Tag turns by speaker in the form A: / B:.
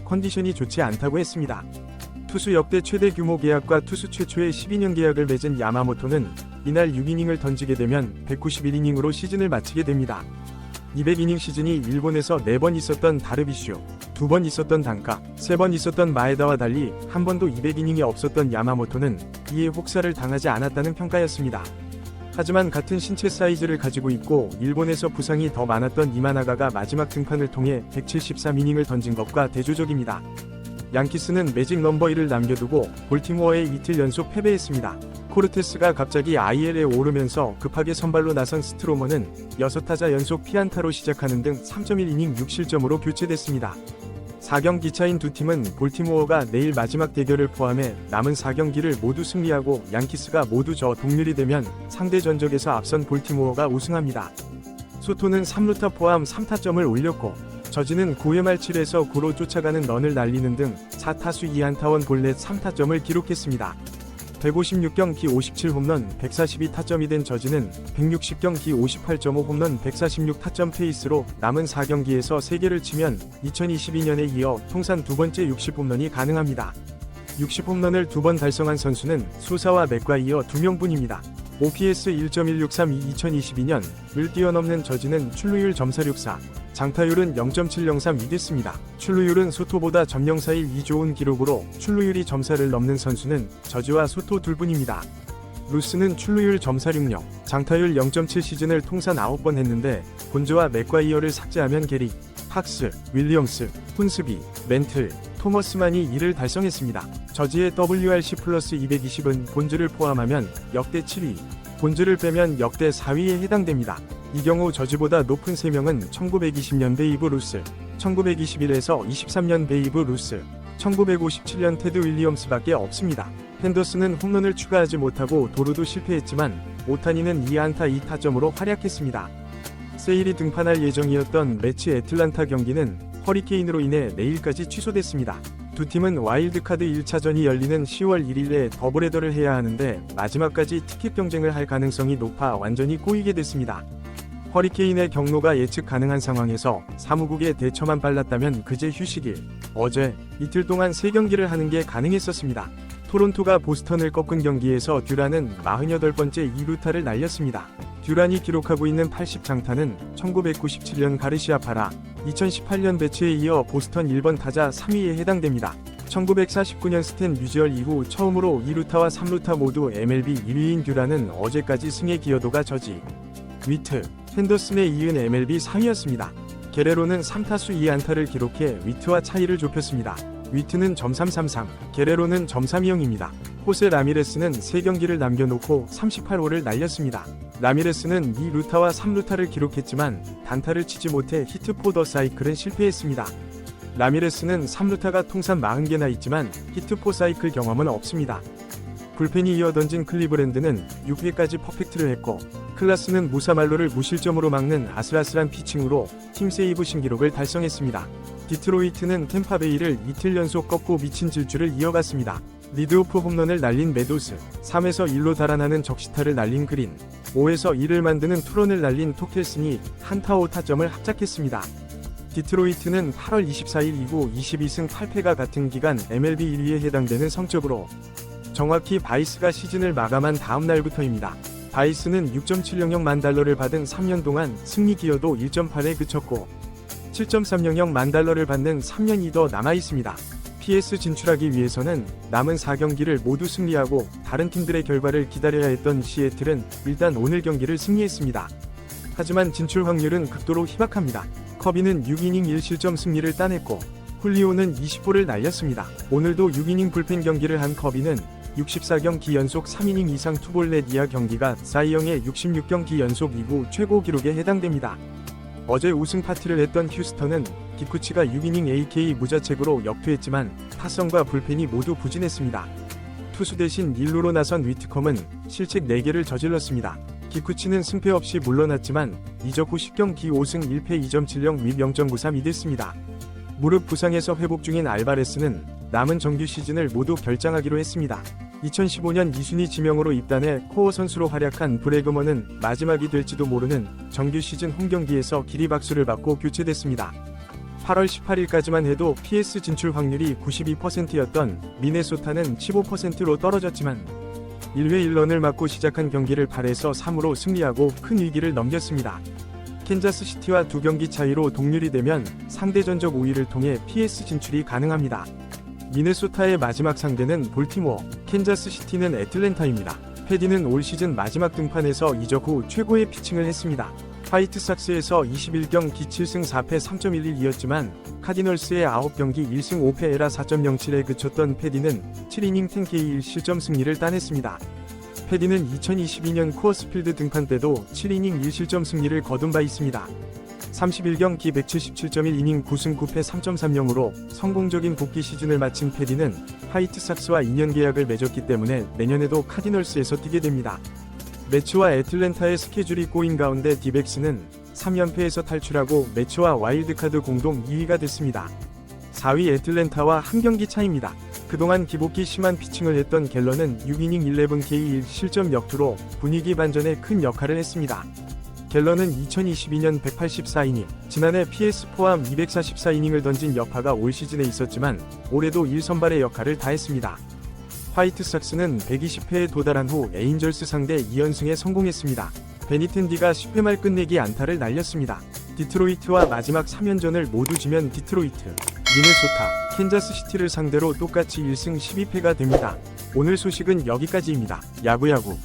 A: 컨디션이 좋지 않다고 했습니다. 투수 역대 최대 규모 계약과 투수 최초의 12년 계약을 맺은 야마모토는 이날 6이닝을 던지게 되면 191이닝으로 시즌을 마치게 됩니다. 200이닝 시즌이 일본에서 4번 있었던 다르비슈, 2번 있었던 단카, 3번 있었던 마에다와 달리 한 번도 200이닝이 없었던 야마모토는 이에 혹사를 당하지 않았다는 평가였습니다. 하지만 같은 신체 사이즈를 가지고 있고 일본에서 부상이 더 많았던 이마나가가 마지막 등판을 통해 173이닝을 던진 것과 대조적입니다. 양키스는 매직 넘버 1을 남겨두고 볼티모어에 이틀 연속 패배했습니다. 코르테스가 갑자기 IL에 오르면서 급하게 선발로 나선 스트로머는 6타자 연속 피안타로 시작하는 등 3.1이닝 6실점으로 교체됐습니다. 4경기 차인 두 팀은 볼티모어가 내일 마지막 대결을 포함해 남은 4경기를 모두 승리하고 양키스가 모두 저 동률이 되면 상대 전적에서 앞선 볼티모어가 우승합니다. 소토는 3루타 포함 3타점을 올렸고 저지는 9회 말 7에서 9로 쫓아가는 런을 날리는 등 4타수 2안타원 볼넷 3타점을 기록했습니다. 156경기 57홈런 142타점이 된 저지는 160경기 58.5 홈런 146타점 페이스로 남은 4경기에서 3개를 치면 2022년에 이어 통산 두 번째 60홈런이 가능합니다. 60홈런을 2번 달성한 선수는 수사와 맥과 이어 2명뿐입니다. OPS 1.163이 2022년을 뛰어넘는 저지는 출루율 점사력사, 장타율은 0.703이 됐습니다. 출루율은 소토보다 점령사일 2좋은 기록으로 출루율이 점사를 넘는 선수는 저지와 소토 둘뿐입니다. 루스는 출루율 점사60, 장타율 0.7 시즌을 통산 9번 했는데 본즈와 맥과이어를 삭제하면 게리, 팍스, 윌리엄스, 훈스비, 멘틀, 토머스만이 이를 달성했습니다. 저지의 WRC 플러스 220은 본즈를 포함하면 역대 7위, 본즈를 빼면 역대 4위에 해당됩니다. 이 경우 저지보다 높은 3명은 1920년 베이브 루스, 1921에서 23년 베이브 루스, 1957년 테드 윌리엄스밖에 없습니다. 핸더슨은 홈런을 추가하지 못하고 도루도 실패했지만 오타니는 2안타 2타점으로 활약했습니다. 세일이 등판할 예정이었던 매치 애틀란타 경기는 허리케인으로 인해 내일까지 취소됐습니다. 두 팀은 와일드카드 1차전이 열리는 10월 1일에 더블헤더를 해야 하는데 마지막까지 티켓 경쟁을 할 가능성이 높아 완전히 꼬이게 됐습니다. 허리케인의 경로가 예측 가능한 상황에서 사무국의 대처만 빨랐다면 그제 휴식일, 어제, 이틀 동안 3경기를 하는 게 가능했었습니다. 토론토가 보스턴을 꺾은 경기에서 듀란은 48번째 2루타를 날렸습니다. 듀란이 기록하고 있는 80장타는 1997년 가르시아 파라, 2018년 배츠에 이어 보스턴 1번 타자 3위에 해당됩니다. 1949년 스탠 뮤지얼 이후 처음으로 2루타와 3루타 모두 MLB 1위인 듀란은 어제까지 승의 기여도가 저지, 위트, 핸더슨에 이은 MLB 3위였습니다. 게레로는 3타수 2안타를 기록해 위트와 차이를 좁혔습니다. 위트는 .333, 게레로는 .320입니다. 호세 라미레스는 3경기를 남겨놓고 38홀을 날렸습니다. 라미레스는 2루타와 3루타를 기록했지만 단타를 치지 못해 히트 포 더 사이클은 실패했습니다. 라미레스는 3루타가 통산 40개나 있지만 히트 포 사이클 경험은 없습니다. 불펜이 이어 던진 클리브랜드는 6회까지 퍼펙트를 했고 클라스는 무사말로를 무실점으로 막는 아슬아슬한 피칭으로 팀 세이브 신기록을 달성했습니다. 디트로이트는 템파베이를 이틀 연속 꺾고 미친 질주를 이어갔습니다. 리드오프 홈런을 날린 메도스, 3에서 1로 달아나는 적시타를 날린 그린, 5에서 1을 만드는 투런을 날린 토켈슨이 한타 5타점을 합작했습니다. 디트로이트는 8월 24일 이후 22승 8패가 같은 기간 MLB 1위에 해당되는 성적으로 정확히 바이스가 시즌을 마감한 다음 날부터입니다. 바이스는 6.700만 달러를 받은 3년 동안 승리 기여도 1.8에 그쳤고 7.300만 달러를 받는 3년이 더 남아있습니다. PS 진출하기 위해서는 남은 4경기를 모두 승리하고 다른 팀들의 결과를 기다려야 했던 시애틀은 일단 오늘 경기를 승리했습니다. 하지만 진출 확률은 극도로 희박합니다. 커비는 6이닝 1실점 승리를 따냈고 훌리오는 20호를 날렸습니다. 오늘도 6이닝 불펜 경기를 한 커비는 64경기 연속 3이닝 이상 투볼넷 이하 경기가 사이영의 66경기 연속 이후 최고 기록에 해당됩니다. 어제 우승 파티를 했던 휴스턴은 기쿠치가 6이닝 AK 무자책으로 역투했지만 타선과 불펜이 모두 부진했습니다. 투수 대신 1루로 나선 위트컴은 실책 4개를 저질렀습니다. 기쿠치는 승패 없이 물러났지만 이적 후 10경기 5승 1패 2.70 윗 0.93이 됐습니다. 무릎 부상에서 회복 중인 알바레스는 남은 정규 시즌을 모두 결장하기로 했습니다. 2015년 2순위 지명으로 입단해 코어 선수로 활약한 브래그먼은 마지막이 될지도 모르는 정규 시즌 홈경기에서 기립박수를 받고 교체됐습니다. 8월 18일까지만 해도 PS 진출 확률이 92%였던 미네소타는 15%로 떨어졌지만 1회 1런을 맞고 시작한 경기를 8에서 3으로 승리하고 큰 위기를 넘겼습니다. 캔자스시티와 2경기 차이로 동률이 되면 상대전적 우위를 통해 PS 진출이 가능합니다. 미네소타의 마지막 상대는 볼티모어, 캔자스시티는 애틀랜타입니다. 패디는 올 시즌 마지막 등판에서 이적 후 최고의 피칭을 했습니다. 화이트삭스에서 21경기 7승 4패 3.11이었지만 카디널스의 9경기 1승 5패에라 4.07에 그쳤던 패디는 7이닝 10K 1실점 승리를 따냈습니다. 패디는 2022년 코어스필드 등판 때도 7이닝 1실점 승리를 거둔 바 있습니다. 31경기 177.1이닝 9승 9패 3.30으로 성공적인 복귀 시즌을 마친 패디는 화이트삭스와 2년 계약을 맺었기 때문에 내년에도 카디널스에서 뛰게 됩니다. 매츠와 애틀랜타의 스케줄이 꼬인 가운데 디백스는 3연패에서 탈출하고 매츠와 와일드카드 공동 2위가 됐습니다. 4위 애틀랜타와 한 경기 차입니다. 그동안 기복기 심한 피칭을 했던 갤런은 6이닝 11K 1실점 역투로 분위기 반전에 큰 역할을 했습니다. 갤런은 2022년 184이닝, 지난해 PS 포함 244이닝을 던진 여파가 올 시즌에 있었지만 올해도 1선발의 역할을 다했습니다. 화이트삭스는 120회에 도달한 후 에인절스 상대 2연승에 성공했습니다. 베니텐디가 10회 말 끝내기 안타를 날렸습니다. 디트로이트와 마지막 3연전을 모두 지면 디트로이트, 미네소타, 캔자스시티를 상대로 똑같이 1승 12패가 됩니다. 오늘 소식은 여기까지입니다. 야구야구.